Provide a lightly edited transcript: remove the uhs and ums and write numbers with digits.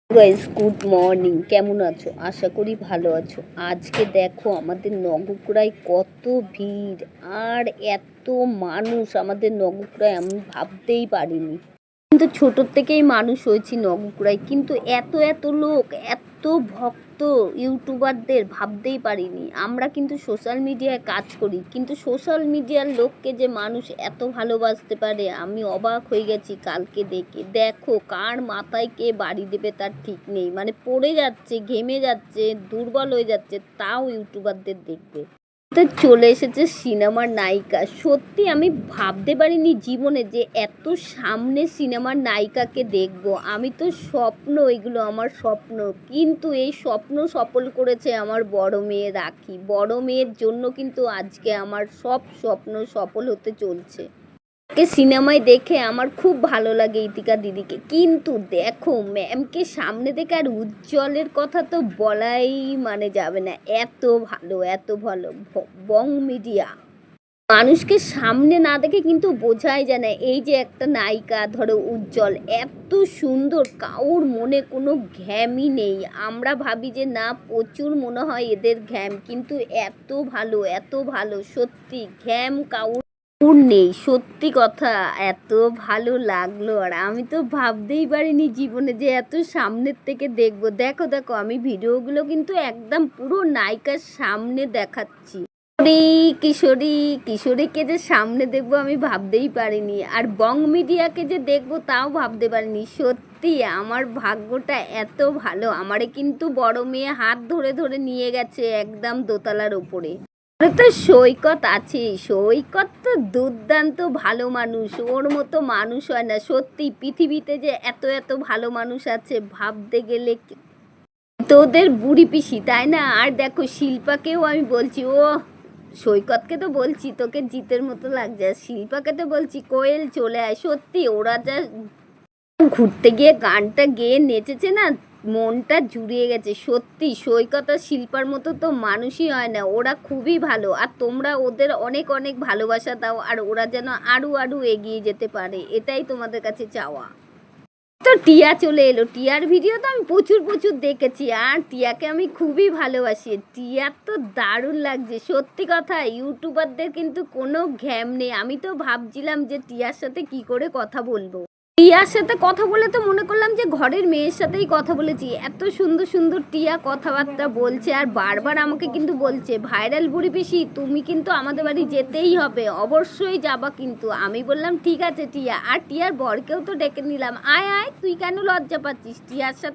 Guys, good morning. কেমন আছো? আশা করি ভালো আছো। আজকে দেখো আমাদের নবগ্রায় কত ভিড় আর এত মানুষ আমাদের নবগ্রায় আমি ভাবতেই পারিনি। কিন্তু ছোটোর থেকেই মানুষ হয়েছি নবগ্রায়, কিন্তু এত এত লোক, এত ভক্ত ইউটিউবারদের ভাবতেই পারিনি। আমরা কিন্তু সোশ্যাল মিডিয়ায় কাজ করি, কিন্তু সোশ্যাল মিডিয়ার লোককে যে মানুষ এত ভালোবাসতে পারে আমি অবাক হয়ে গেছি কালকে দেখে। দেখো কার মাথায় কে বাড়ি দেবে তার ঠিক নেই, মানে পড়ে যাচ্ছে, ঘেমে যাচ্ছে, দুর্বল হয়ে যাচ্ছে, তাও ইউটিউবারদের দেখবে। তো চলে এসেছে সিনেমার নায়িকা। সত্যি আমি ভাবতে পারিনি জীবনে যে এত সামনে সিনেমার নায়িকাকে দেখবো। আমি তো স্বপ্ন, এগুলো আমার স্বপ্ন, কিন্তু এই স্বপ্ন সফল করেছে আমার বড় মেয়ে রাখি। বড় মেয়ের জন্য কিন্তু আজকে আমার সব স্বপ্ন সফল হতে চলছে। সিনেমায় দেখে আমার খুব ভালো লাগে ইতিকা দিদিকে, কিন্তু দেখো ম্যামকে সামনে দেখে আর উজ্জ্বলের কথা তো বলাই মানে যাবে না। এত ভালো, এত ভালো। বং মিডিয়া মানুষকে সামনে না দেখে কিন্তু বোঝাই যায় না। এই যে একটা নায়িকা ধরো উজ্জ্বল, এত সুন্দর, কাউর মনে কোনো ঘ্যামই নেই। আমরা ভাবি যে না, প্রচুর মনে হয় এদের ঘ্যাম, কিন্তু এত ভালো, এত ভালো, সত্যি ঘ্যাম কাউর নেই। সত্যি কথা, এত ভালো লাগলো। আর আমি তো ভাবতেই পারিনি জীবনে যে এত সামনের থেকে দেখবো। দেখো দেখো, আমি ভিডিওগুলো কিন্তু একদম পুরো নায়িকার সামনে দেখাচ্ছি। কিশোরী কিশোরীকে যে সামনে দেখবো আমি ভাবতেই পারিনি, আর বং মিডিয়াকে যে দেখবো তাও ভাবতে পারিনি। সত্যি আমার ভাগ্যটা এত ভালো। আমারে কিন্তু বড় মেয়ে হাত ধরে ধরে নিয়ে গেছে একদম দোতলার ওপরে। তো সৈকত আছে, সৈকত তো দুর্দান্ত ভালো মানুষ, ওর মতো মানুষ হয় না। সত্যি পৃথিবীতে যে এত এত ভালো মানুষ আছে ভাবতে গেলে তোদের বুড়ি পিসি, তাই না? আর দেখো শিল্পাকেও আমি বলছি, ও সৈকতকে তো বলছি তোকে জিতের মতো লাগছে, শিল্পাকে তো বলছি কোয়েল চলে আয়। সত্যি ওরা যা ঘুরতে গিয়ে গানটা গেয়ে নেচেছে না, মনটা জুড়িয়ে গেছে। সত্যি সৈকত আর শিল্পার মতো তো মানুষই হয় না। ওরা খুবই ভালো, আর তোমরা ওদের অনেক অনেক ভালোবাসা দাও, আর ওরা যেন আরও আরও এগিয়ে যেতে পারে, এটাই তোমাদের কাছে চাওয়া। তো টিয়া চলে এলো। টিয়ার ভিডিও তো আমি প্রচুর প্রচুর দেখেছি, আর টিয়াকে আমি খুবই ভালোবাসি। টিয়ার তো দারুণ লাগছে। সত্যি কথা, ইউটিউবারদের কিন্তু কোনো ঘ্যাম নেই। আমি তো ভাবছিলাম যে টিয়ার সাথে কি করে কথা বলবো। টিয়ার সাথে কথা বলে তো মনে করলাম যে ঘরের মেয়ের সাথেই কথা বলেছি। এত সুন্দর সুন্দর টিয়া কথাবার্তা বলছে, আর বারবার আমাকে কিন্তু বলছে ভাইরাল বুড়ি পিসি তুমি কিন্তু আমাদের বাড়ি যেতেই হবে, অবশ্যই যাবা। কিন্তু আমি বললাম ঠিক আছে টিয়া। আর টিয়ার বরকেও তো ডেকে নিলাম, আয় আয়, তুই কেন লজ্জা পাচ্ছিস? টিয়ার সাথে